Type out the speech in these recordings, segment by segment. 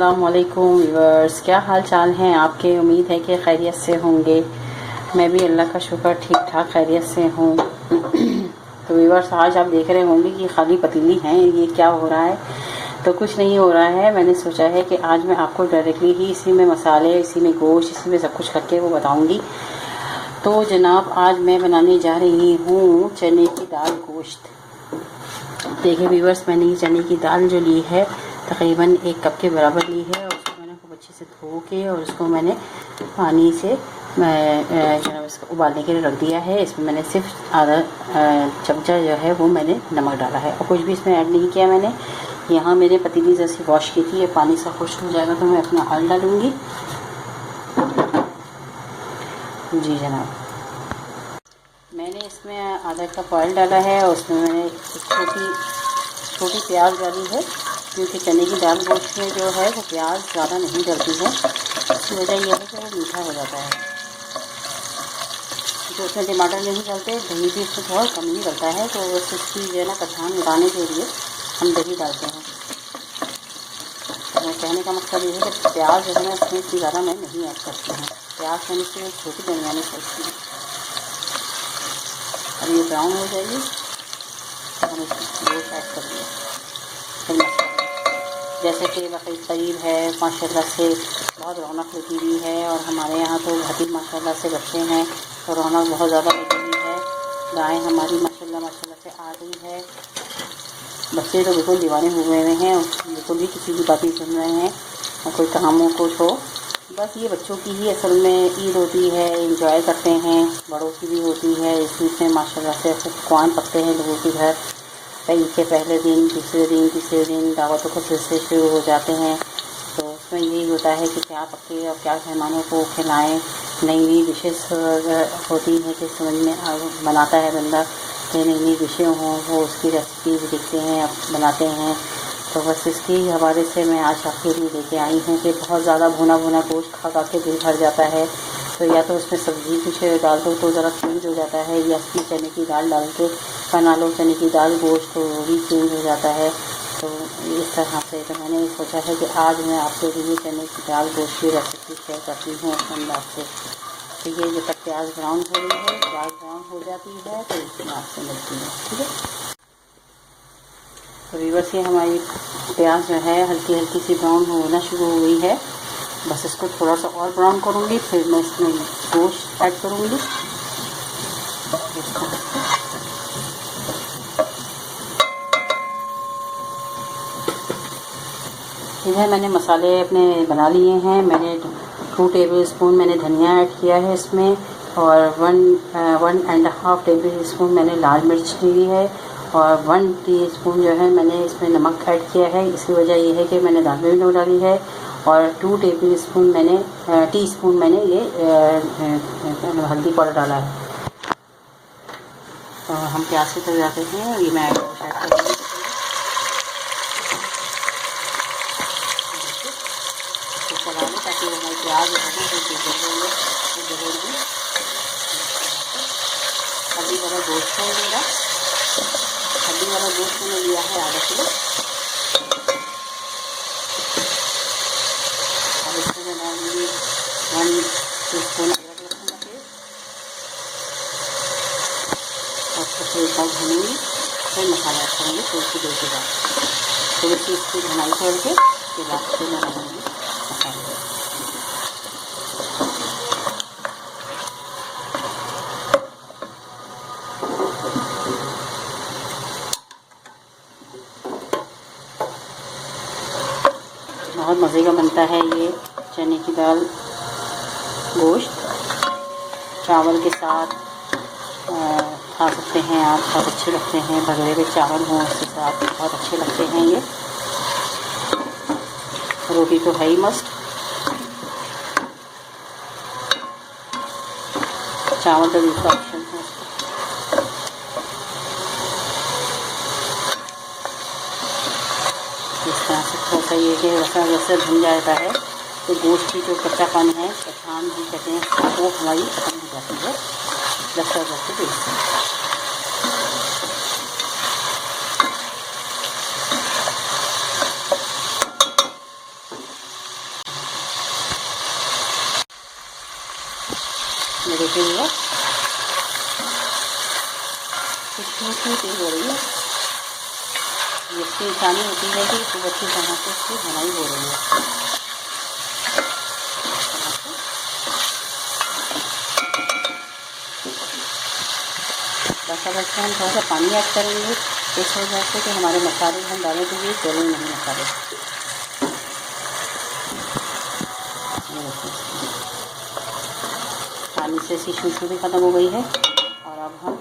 अस्सलाम वालेकुम व्यूअर्स, क्या हाल चाल हैं आपके। उम्मीद है कि खैरियत से होंगे। मैं भी अल्लाह का शुक्र ठीक ठाक खैरियत से हूँ। तो व्यूअर्स, आज आप देख रहे होंगे कि खाली पतीली हैं, ये क्या हो रहा है। तो कुछ नहीं हो रहा है। मैंने सोचा है कि आज मैं आपको डायरेक्टली ही इसी में मसाले, इसी में गोश्त, इसी में सब कुछ करके वो बताऊँगी। तो जनाब, आज मैं बनाने जा रही हूँ चने की दाल गोश्त। देखिए व्यूअर्स, मैंने ये चने की दाल जो ली है तकरीबन 1 कप के बराबर ली है, और उसको मैंने खूब अच्छे से धो के और उसको मैंने पानी से जनाब इसको उबालने के लिए रख दिया है। इसमें मैंने सिर्फ आधा चमचा जो है वो मैंने नमक डाला है, और कुछ भी इसमें ऐड नहीं किया मैंने। यहाँ मैंने पतीली जैसी वॉश की थी, ये पानी सा खुश्क हो जाएगा तो मैं अपना ऑयल डालूँगी। जी जनाब, मैंने इसमें आधा कप ऑयल डाला है, और उसमें मैंने एक छोटी प्याज डाली है, क्योंकि चने की दाल गोश्त में जो है वो प्याज ज़्यादा नहीं डलती है। इसकी वजह यह है कि वो मीठा हो जाता है। तो उसमें टमाटर नहीं डालते, दही भी इसमें बहुत कम ही डलता है। तो बस इसकी जो है ना पहचान लगाने के लिए हम दही डालते हैं। तो कहने का मतलब ये है कि प्याज जो है ना इसमें इतनी ज़्यादा मैं नहीं ऐड करती हूँ। प्याज मैंने इसमें छोटी दरमियानी करती हूँ। अब ये ब्राउन हो जाएगी तो हम इसमें गोश्त ऐड कर दिए। जैसे कि बकरीद करीब है, माशाल्लाह से बहुत रौनक लगी हुई है, और हमारे यहाँ तो भतीज माशाल्लाह से बच्चे हैं तो रौनक बहुत ज़्यादा लगी हुई है। गाय हमारी माशाल्लाह से आ गई है। बच्चे तो बिल्कुल दीवाने हुए हैं, बिल्कुल भी किसी की बात नहीं सुन रहे हैं, और कोई काम हो कुछ हो। बस ये बच्चों की ही असल में ईद होती है, इंजॉय करते हैं। बड़ों की भी होती है। इसमें माशाल्लाह से पकवान पकते हैं लोगों के घर। ईद के पहले दिन, तीसरे दिन दावतों के सिलसिले शुरू हो जाते हैं। तो उसमें यही होता है कि क्या पके और क्या मेहमानों को खिलाएं। नई नई डिशेस होती हैं कि समझ में बनाता है बंदा कि नई नई डिशें हों, वो उसकी रेसिपी भी देखते हैं, अब बनाते हैं। तो बस इसके हवाले से मैं आज आपके लिए लेके आई हूँ कि बहुत ज़्यादा भुना भुना गोश्त खा के दिल भर जाता है। तो या तो उसमें सब्ज़ी कुछ डाल दो तो ज़रा चेंज हो जाता है, या इसमें चने की दाल डाल के बना लो चने की दाल गोश्त, तो वो भी चेंज हो जाता है। तो इस तरह से तो मैंने सोचा है कि आज मैं आपके लिए चने की दाल गोश्त की रेसिपी शेयर करती हूँ उस अंदाज से। तो ये जब तक प्याज ब्राउन हो रही है, प्याज ब्राउन हो जाती है तो इसमें आपसे मिलती है, ठीक है। तो व्यूअर्स, ये हमारी प्याज जो है हल्की हल्की सी ब्राउन होना शुरू हो गई है। बस इसको थोड़ा सा और ब्राउन करूँगी, फिर मैं इसमें गोश्त ऐड करूँगी। इधर मैंने मसाले अपने बना लिए हैं। मैंने 2 टेबल स्पून मैंने धनिया ऐड किया है इसमें, और 1.5 टेबल स्पून मैंने लाल मिर्च ली है, और 1 टीस्पून जो है मैंने इसमें नमक ऐड किया है। इसकी वजह ये है कि मैंने दाल में भी नमक डाली है, और 2 टेबल स्पून टीस्पून मैंने ये हल्दी पाउडर डाला है। तो हम प्याज से तल जाते हैं, ये मैं ऐड कर दूँगी। ताकि हमारी प्याज जो है हल्दी वाला गोश्त है मेरा। हल्दी वाला गोश्त मैंने लिया है आधा किलो। और इसमें मैं डालूँगी 1 टीस्पून अदरक लहसुन का पेस्ट, और उसको थोड़ी सा भूनूँगी, फिर मसाला ऐड करूँगी थोड़ी सी देर के बाद। थोड़ी सी इसकी भुनाई करके उसके बाद फिर मैं डालूँगी मसाले। बहुत मज़े का बनता है ये चने की दाल गोश्त। चावल के साथ खा सकते हैं आप, बहुत अच्छे लगते हैं। भगवे हुए चावल हों उसके साथ बहुत अच्छे लगते हैं ये। रोटी तो है ही मस्त। चावल तो दूसरा ऑप्शन है। इस तरह से थोड़ा सा ये कि वैसे भुन जाता है तो गोश्त की जो कच्चापन है, पहचान भी कहते हैं, वो हमारी खत्म हो जाती है लहसुन के पेस्ट से। ये देखिए वो इतनी तेज़ हो रही है। ये इसकी निशानी होती है कि खूब अच्छी तरह से इसकी भुनाई हो रही है। बस अब इसमें हम थोड़ा सा पानी ऐड करेंगे इस वजह से कि हमारे मसाले हम डालें तो ये जले नहीं मसाले। पानी से इसकी खुशबू भी ख़त्म हो गई है और अब हम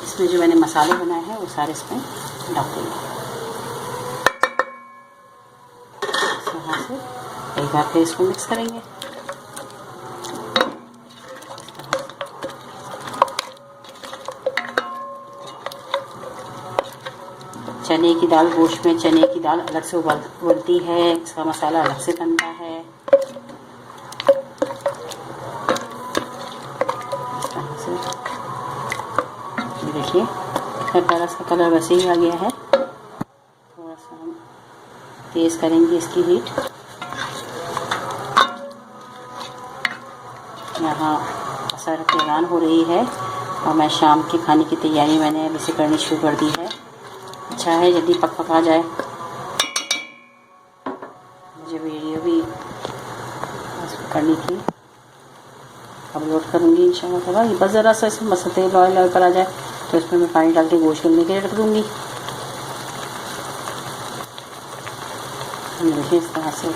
इसमें जो मैंने मसाले बनाए हैं वो सारे इसमें डाल देंगे। इस तरह से एक बार फिर इसको मिक्स करेंगे। चने की दाल, गोश्त में चने की दाल अलग से उबलती है, इसका मसाला अलग से बनता है। इस तरह से ये देखिए इसका कलर वैसे ही आ गया है। थोड़ा सा हम तेज़ करेंगे इसकी हीट। यहाँ असर की अज़ान हो रही है और मैं शाम के खाने की तैयारी मैंने अभी से करनी शुरू कर दी है। अच्छा है जल्दी पक आ जाए। मुझे वीडियो भी करनी थी, अपलोड करूँगी इंशाल्लाह ताला। ये बस ज़रा सा इसमें मस्त तेल ऑयल पर आ जाए तो इसमें मैं पानी डाल के गोश्त गलने के लिए रख दूँगी। देखिए इस तरह से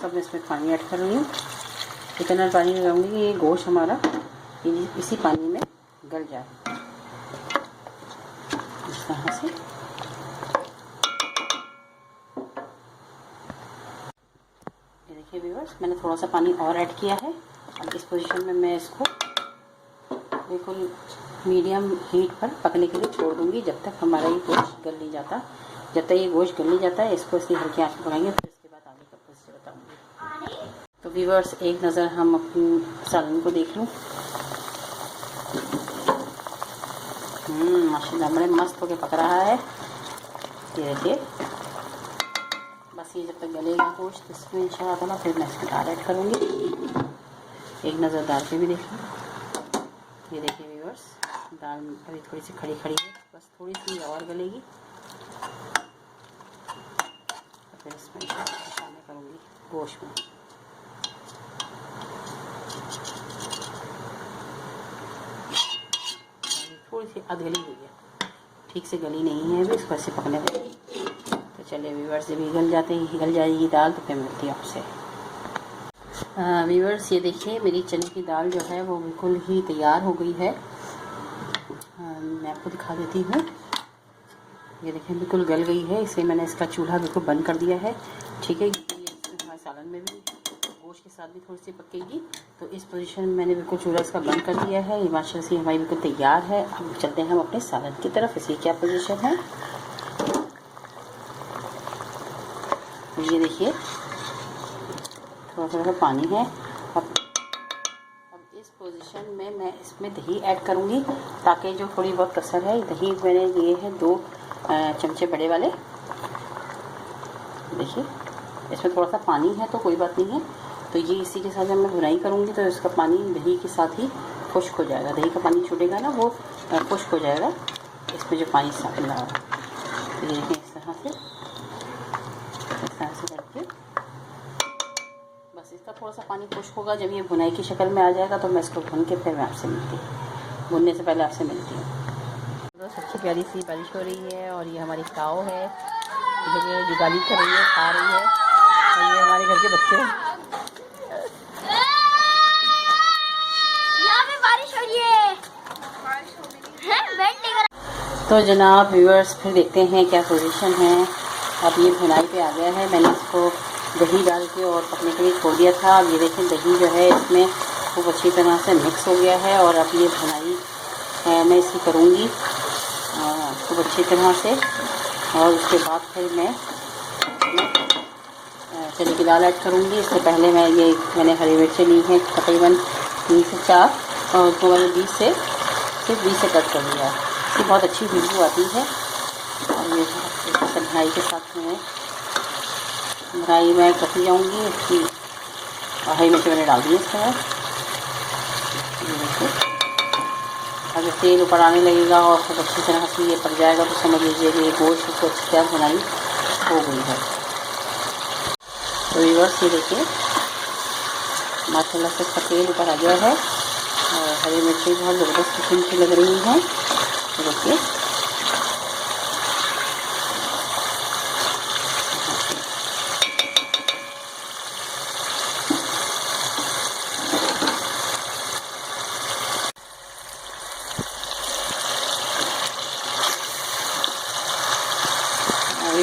सब इसमें पानी ऐड कर रही हूँ। इतना पानी लगाऊंगी कि ये गोश्त हमारा इसी पानी में गल जाए। इस तरह से ये देखिए व्यूअर्स, मैंने थोड़ा सा पानी और ऐड किया है। अब इस पोजीशन में मैं इसको बिल्कुल मीडियम हीट पर पकने के लिए छोड़ दूंगी जब तक हमारा ये गोश्त गल नहीं जाता। जब तक ये गोश्त गल नहीं जाता है इसको इसकी हल्की आंच पर पकाएंगे, फिर इसके बाद आगे का प्रोसीजर बताऊंगी। तो व्यूअर्स एक नज़र हम अपनी सालन को देख लूँ। माशाल्लाह बड़े मस्त होके पक रहा है। ये देखिए बस ये जब तक गलेगा गोश्त इसमें इंशाल्लाह ताला फिर मैं इसमें दाल ऐड करूँगी। एक नज़र दाल पे भी देख लूँ। ये देखिए व्यूअर्स दाल अभी थोड़ी सी खड़ी खड़ी है, बस थोड़ी सी और गलेगी फिर इसमें शामिल करूँगी गोश्त में। थोड़ी सी अधगली हुई है, ठीक से गली नहीं है अभी, इसको ऐसे पकने देंगे। तो चलिए व्यूअर्स जब गल जाते ही गल जाएगी दाल तो फिर मिलती है आपसे। व्यूअर्स ये देखिए मेरी चने की दाल जो है वो बिल्कुल ही तैयार हो गई है। मैं आपको दिखा देती हूँ। ये देखिए बिल्कुल गल गई है, इसलिए मैंने इसका चूल्हा बिल्कुल बंद कर दिया है। ठीक है, क्योंकि हमारे सालन में भी गोश्त के साथ भी थोड़ी सी पकेगी। तो इस पोजीशन में मैंने बिल्कुल चूल्हा इसका बंद कर दिया है। ये माशाल्लाह से हमारी बिल्कुल तैयार है। अब चलते हैं हम अपने सालन की तरफ। इसकी क्या पोजीशन है तो ये देखिए थोड़ा थोड़ा पानी है। अब इस पोजीशन में मैं इसमें दही ऐड करूँगी ताकि जो थोड़ी बहुत कसर है, दही मैंने लिए हैं 2 चमचे बड़े वाले। देखिए इसमें थोड़ा सा पानी है तो कोई बात नहीं है। तो ये इसी के साथ जब मैं भुनाई करूँगी तो इसका पानी दही के साथ ही खुश्क हो जाएगा। दही का पानी छूटेगा ना वो खुश्क हो जाएगा इसमें जो पानी साथ मिला होगा। तो ये देखिए इस तरह से करके बस इसका थोड़ा सा पानी खुश्क होगा। जब ये भुनाई की शक्ल में आ जाएगा तो मैं इसको भून के फिर मैं आपसे मिलती हूँ, भुनने से पहले आपसे मिलती हूँ। दोस्त अच्छी प्यारी सी बारिश हो रही है और ये हमारी काऊ है जो गाली कर रही है, खा रही है। और ये हमारे घर के बच्चे हैं। यहाँ पे बारिश हो रही है। तो जनाब व्यूअर्स फिर देखते हैं क्या पोजीशन है। अब ये भुनाई पे आ गया है। मैंने इसको दही डाल के और पकने के लिए छोड़ दिया था। अब ये देखें दही जो है इसमें खूब अच्छी तरह से मिक्स हो गया है और अब ये भुनाई मैं इसकी करूँगी खूब अच्छी तरह से। और उसके बाद फिर मैं चने की दाल ऐड करूँगी। इससे पहले मैंने हरी मिर्चें ली हैं तकरीबन 3 से 4 और उसको मैंने बीच से सिर्फ बीच से कट कर दिया है। इसकी बहुत अच्छी खुशबू आती है। और ये कढ़ाई के साथ में राई मैं कटी जाऊँगी इसकी, और हरी मिर्च मैंने डाल दी है इसके बाद। ये देखिए, अगर तेल ऊपर आने लगेगा और खूब अच्छी तरह से ये पक जाएगा तो समझ लीजिए कि ये गोश्त को अच्छी तरह भुनाई हो गई है। तो व्यूअर्स, ये देखिए माशाल्लाह से इसका तेल ऊपर आ गया है और हरी मिर्ची बहुत ज़बरदस्त किस्म की लग रही हैं। तो देखिए,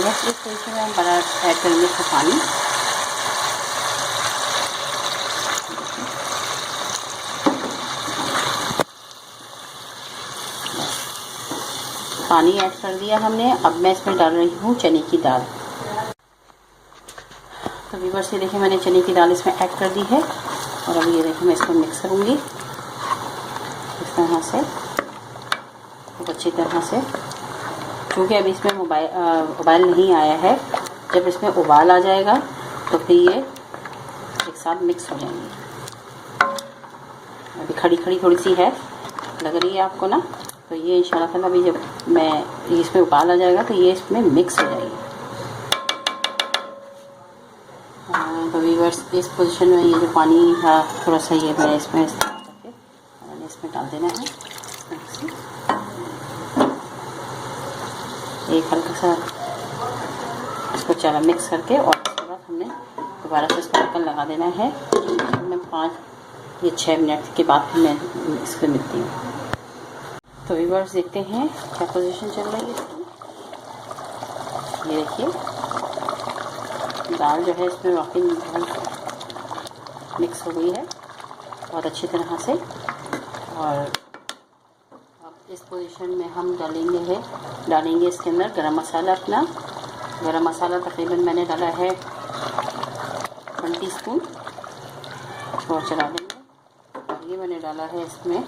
बस इस तरीके में हम बना ऐड करेंगे इसका पानी। पानी ऐड कर दिया हमने। अब मैं इसमें डाल रही हूँ चने की दाल। तो व्यूअर्स, से देखिए मैंने चने की दाल इसमें ऐड कर दी है और अब ये देखिए मैं इसको मिक्स करूँगी इस तरह से खूब अच्छी तरह से। क्योंकि अभी इसमें उबाल नहीं आया है, जब इसमें उबाल आ जाएगा तो फिर ये एक साथ मिक्स हो जाएंगे। अभी खड़ी खड़ी थोड़ी सी है, लग रही है आपको ना, तो ये इंशाल्लाह ताला अभी जब मैं इसमें उबाल आ जाएगा तो ये इसमें मिक्स हो जाएगी। तो व्यूअर्स, इस पोजीशन में ये जो पानी था थोड़ा सा ये मैं इसमें करके मैंने इसमें डाल देना है। एक हल्का सा इसको चला मिक्स करके और उसके बाद हमने दोबारा से इसको ढक्कन लगा देना है। मैं 5 या 6 मिनट के बाद फिर मैं इसको मिलती हूँ। तो व्यूअर्स, देखते हैं क्या पोजीशन चल रही है इसकी। ये देखिए, दाल जो है इसमें वाकई बहुत मिक्स हो गई है बहुत अच्छी तरह से। और इस पोजीशन में हम डालेंगे इसके अंदर गरम मसाला अपना। गरम मसाला तकरीबन मैंने डाला है 1 टीस्पून और चला देंगे। और ये मैंने डाला है इसमें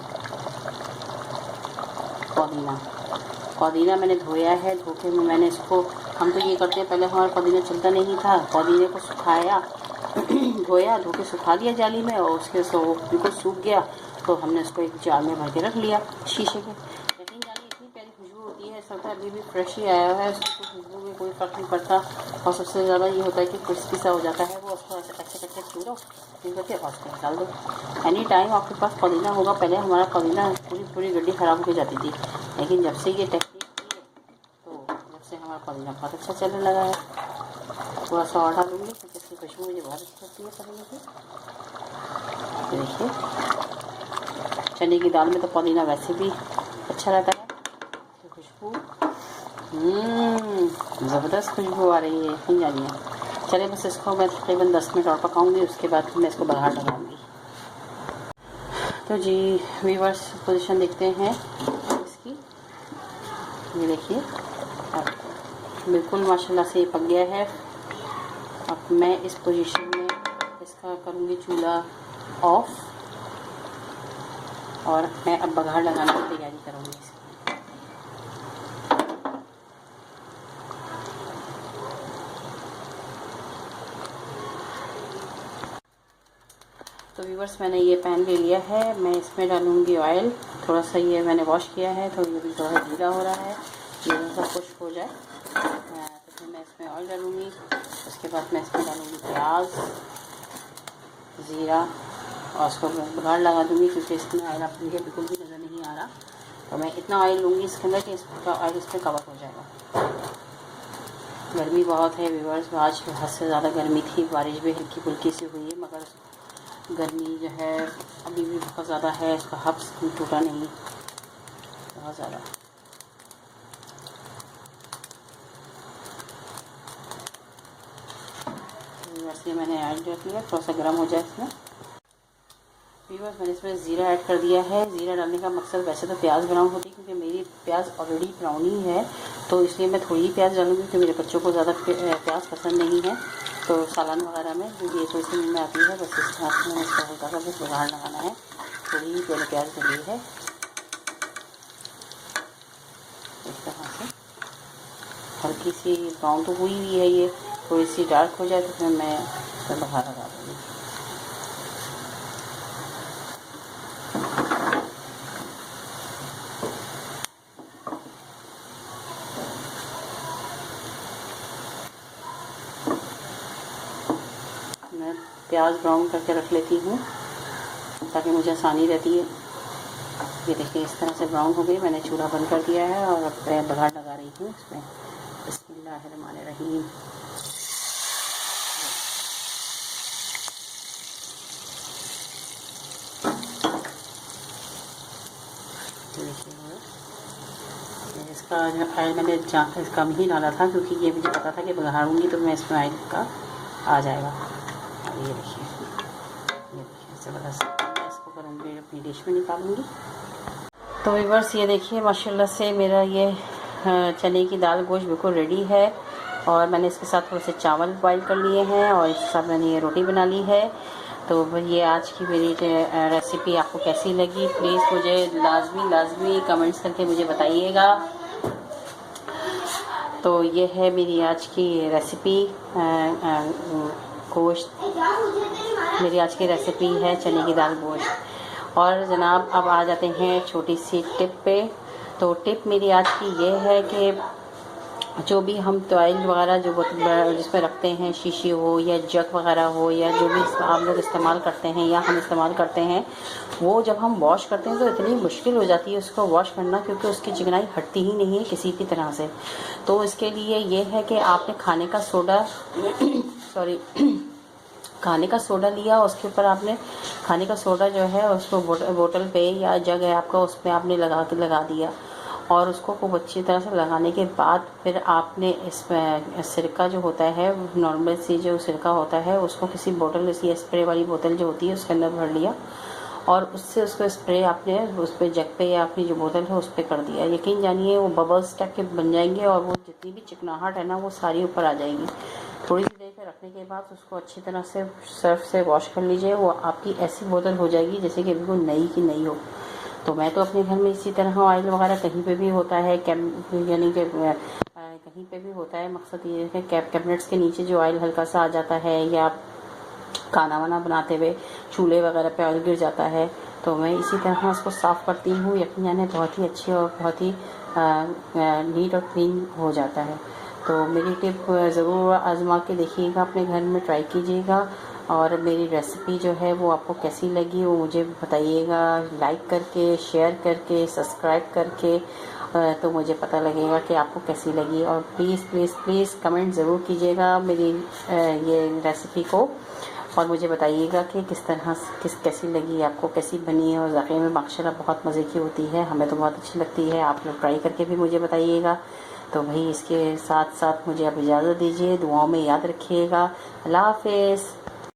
पुदीना मैंने धोया है। धोके में मैंने इसको, हम तो ये करते हैं, पहले हमारा पुदीना चलता नहीं था, पुदीने को सुखाया धोया, धो के सुखा दिया जाली में और उसके से वो बिल्कुल सूख गया तो हमने उसको एक जार में भर के रख लिया शीशे के। लेकिन जाली इतनी प्यारी खुशबू होती है, ऐसा होता है अभी भी फ्रेश ही आया है, उसकी खुशबू में कोई फ़र्क नहीं पड़ता। और सबसे ज़्यादा ये होता है कि क्रिस्पी सा हो जाता है वो। उसको ऐसे करके छूलो फिर करके और उसको निकाल दो। एनी टाइम आपके पास पुदीना होगा। पहले हमारा पुदीना पूरी गड्डी ख़राब हो जाती थी, लेकिन जब से ये टेक्निक की है तो जब से हमारा पुदीना बहुत अच्छा चलने लगा है। थोड़ा सा और डालूँगी क्योंकि इसकी खुशबू मुझे बहुत अच्छी लगती है पुदीने की। देखिए, चने की दाल में तो पुदीना वैसे भी अच्छा रहता है। खुशबू ज़बरदस्त खुशबू आ रही है, नहीं जानिए। चलिए बस इसको मैं तकरीबन 10 मिनट और पकाऊंगी, उसके बाद फिर मैं इसको बघार लगाऊंगी। तो जी व्यूअर्स, पोजीशन देखते हैं इसकी। ये देखिए, बिल्कुल माशाल्लाह से ये पक गया है। अब मैं इस पोजीशन में इसका करूँगी चूल्हा ऑफ और मैं अब बघार लगाने की तैयारी करूँगी इसकी। तो व्यूअर्स, मैंने ये पैन ले लिया है, मैं इसमें डालूँगी ऑयल। थोड़ा सा ये मैंने वॉश किया है तो ये भी जो है गीला हो रहा है, ये सब खुश्क हो जाए तो फिर मैं इसमें ऑयल डालूँगी। उसके बाद मैं इसमें डालूँगी प्याज, ज़ीरा और उसको बघार लगा दूँगी क्योंकि इसमें ऑयल आप मुझे बिल्कुल भी नज़र नहीं आ रहा। तो मैं इतना ऑयल लूँगी इसके अंदर कि इसका ऑयल इसमें कवर हो जाएगा। गर्मी बहुत है व्यूअर्स, आज हद से ज़्यादा गर्मी थी। बारिश भी हल्की फुल्की सी हुई है मगर गर्मी जो है अभी भी बहुत ज़्यादा है, इसका हब्स टूटा नहीं, बहुत ज़्यादा। बस ये मैंने ऐड कर लिया, थोड़ा सा गर्म हो जाए इसमें। व्यूअर्स, मैंने इसमें ज़ीरा ऐड कर दिया है। ज़ीरा डालने का मकसद, वैसे तो प्याज ब्राउन होती है क्योंकि मेरी प्याज ऑलरेडी ब्राउन ही है, तो इसलिए मैं थोड़ी ही प्याज डालूँगी क्योंकि मेरे बच्चों को ज़्यादा प्याज पसंद नहीं है। तो सालन वगैरह में जो ये थोड़ी सी में आती है, बस इस हाथ में इसका हल्का सा बस बघार लगाना है। थोड़ी ही मैंने प्याज डाली है इस तरह से हल्की सी ब्राउन तो हुई हुई है, ये थोड़ी सी डार्क हो जाए तो फिर मैं इसमें बघार लगा दूँगी। मैं प्याज ब्राउन करके रख लेती हूँ ताकि मुझे आसानी रहती है। ये देखिए इस तरह से ब्राउन हो गई, मैंने चूल्हा बंद कर दिया है और अब मैं बघार लगा रही हूँ इसमें। बिस्मिल्लाहिर्रहमानिर्रहीम। इसका ऑयल मैंने कम ही डाला था क्योंकि ये मुझे पता था कि बघारूंगी तो मैं इसमें ऑयल का आ जाएगा। और ये देखिए ज़बरदस्त, मैं इसको करूँगी अपनी डिश में निकालूंगी। तो व्यूअर्स ये देखिए माशाल्लाह से मेरा ये चने की दाल गोश्त बिल्कुल रेडी है और मैंने इसके साथ थोड़े से चावल बॉईल कर लिए हैं और इसके साथ मैंने ये रोटी बना ली है। तो ये आज की मेरी रेसिपी आपको कैसी लगी प्लीज़ मुझे लाजमी कमेंट्स करके मुझे बताइएगा। तो ये है मेरी आज की रेसिपी गोश्त, मेरी आज की रेसिपी है चने की दाल गोश्त। और जनाब अब आ जाते हैं छोटी सी टिप पे। तो टिप मेरी आज की ये है कि जो भी हम ऑयल वगैरह जो जिसमें रखते हैं, शीशी हो या जग वगैरह हो या जो भी आप लोग इस्तेमाल करते हैं या हम इस्तेमाल करते हैं, वो जब हम वॉश करते हैं तो इतनी मुश्किल हो जाती है उसको वॉश करना क्योंकि उसकी चिकनाई हटती ही नहीं है किसी भी तरह से। तो इसके लिए ये है कि आपने खाने का सोडा सॉरी खाने का सोडा लिया, उसके ऊपर आपने खाने का सोडा जो है उसको बोतल पे या जग है आपका उस पर आपने लगा दिया और उसको खूब अच्छी तरह से लगाने के बाद फिर आपने इसमें सिरका जो होता है नॉर्मल सी जो सिरका होता है उसको किसी बोतल जैसी स्प्रे वाली बोतल जो होती है उसके अंदर भर लिया और उससे उसको स्प्रे आपने उस पर जग पे या अपनी जो बोतल है उस पर कर दिया। यकीन जानिए वो बबल्स टाइप के बन जाएंगे और वो जितनी भी चिकनाहट है ना वो सारी ऊपर आ जाएगी। थोड़ी सी देर पे रखने के बाद उसको अच्छी तरह से सर्फ से वॉश कर लीजिए, वो आपकी ऐसी बोतल हो जाएगी जैसे कि बिल्कुल नई की नई हो। तो मैं तो अपने घर में इसी तरह ऑयल वगैरह कहीं पे भी होता है यानी कि कहीं पे भी होता है, मकसद ये है कैबिनेट्स के नीचे जो ऑयल हल्का सा आ जाता है या खाना वाना बनाते हुए चूल्हे वगैरह पे ऑयल गिर जाता है तो मैं इसी तरह उसको साफ़ करती हूँ। यकीन जाने बहुत ही अच्छी और बहुत ही नीट और क्लीन हो जाता है। तो मेरी टिप ज़रूर आजमा के देखिएगा, अपने घर में ट्राई कीजिएगा और मेरी रेसिपी जो है वो आपको कैसी लगी वो मुझे बताइएगा, लाइक करके, शेयर करके, सब्सक्राइब करके, तो मुझे पता लगेगा कि आपको कैसी लगी। और प्लीज़ कमेंट ज़रूर कीजिएगा मेरी ये रेसिपी को और मुझे बताइएगा कि किस तरह कैसी लगी आपको, कैसी बनी है। और ज़ाक़े में माशाल्लाह बहुत मज़े की होती है, हमें तो बहुत अच्छी लगती है। आप लोग ट्राई करके भी मुझे बताइएगा। तो भाई इसके साथ साथ मुझे अब इजाज़त दीजिए, दुआओं में याद रखिएगा। अल्लाह हाफ़िज़।